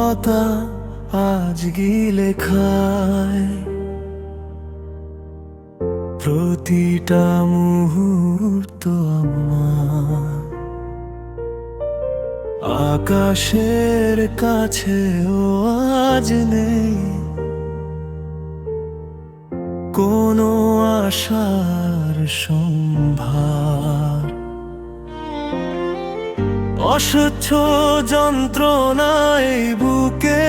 নীরবতা আজ গিলে খায় প্রতিটা মুহূর্ত আমার। আকাশের কাছেও আজ নেই কোনো আশার সম্ভার। অসহ্য যন্ত্রণায় বুকে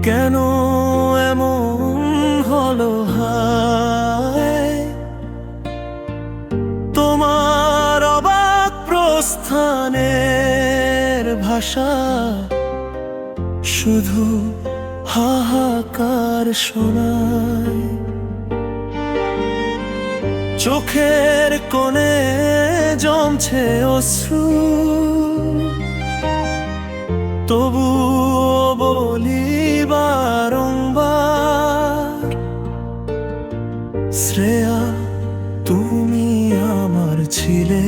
কেন এমন হলো হায়, তোমার অবাক প্রস্থানের ভাষা শুধু হাহাকার শোনায়। চোখের কোণে জমছে অশ্রু, তবুও বলি বারংবার, শ্রেয়া তুমি আমার ছিলে।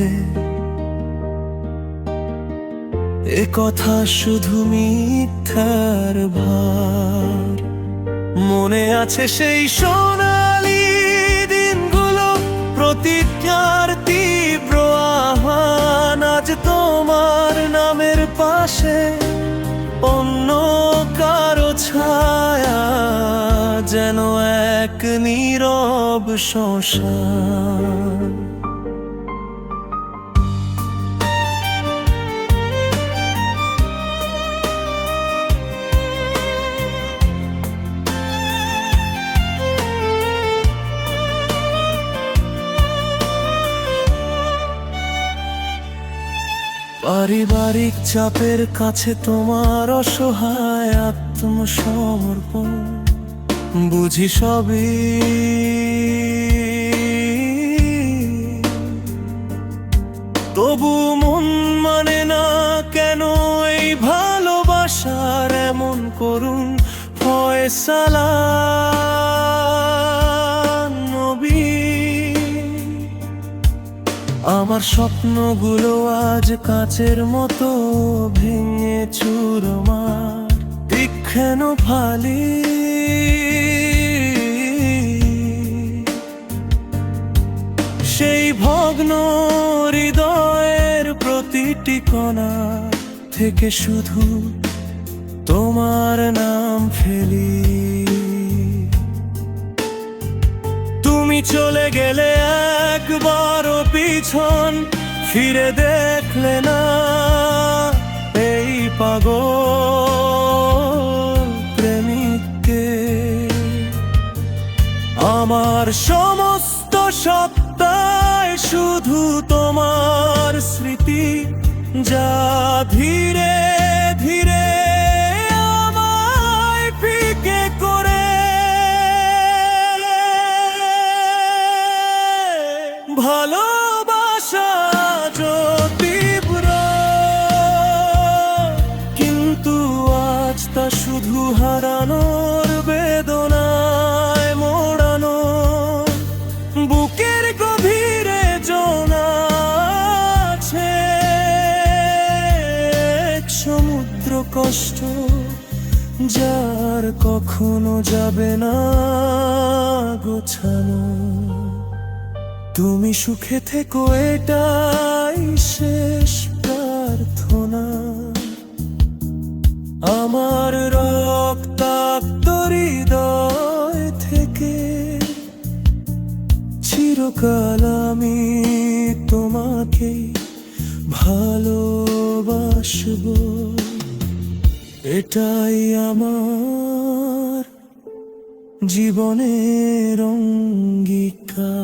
এ কথা শুধু মিথ্যার ভার। মনে আছে সেই সোনালি দিনগুলো, প্রতিজ্ঞার তীব্র আহ্বান। আজ তোমার নামের পাশে অন্য কারো ছায়া, যেন এক নীরব শ্মশান। পারিবারিক চাপের কাছে তোমার অসহায় আত্মসমর্পণ বুঝি সবই, তবু মন মানে না কেন এই ভালোবাসার এমন করুণ ফয়সালা। আমার স্বপ্নগুলো আজ কাচের মতো ভেঙে চুরমার, তীক্ষ্ণ ফালি। সেই ভগ্ন হৃদয়ের প্রতিটি কণা থেকে শুধু তোমার নাম ফেলি। তুমি চলে গেলে একবারও পিছন ফিরে দেখলে না এই পাগল প্রেমিককে। আমার সমস্ত সত্তায় শুধু তোমার স্মৃতি, যা ধীরে ধীরে আমায় ফিকে করে। ভালোবাসা যো তীব্র, কিন্তু আজ তা শুধু হারানোর বেদনায় মোড়ানো। বুকের গভীরে জোনা আছে এক সমুদ্র কষ্ট, যার কখনো যাবে না গোছানো। তুমি সুখে থেকো এটাই শেষ প্রার্থনা। আমার রক্তাক্ত হৃদয় থেকে চিরকাল আমি তোমাকে ভালোবাসবো, এটাই আমার জীবনের অঙ্গীকার।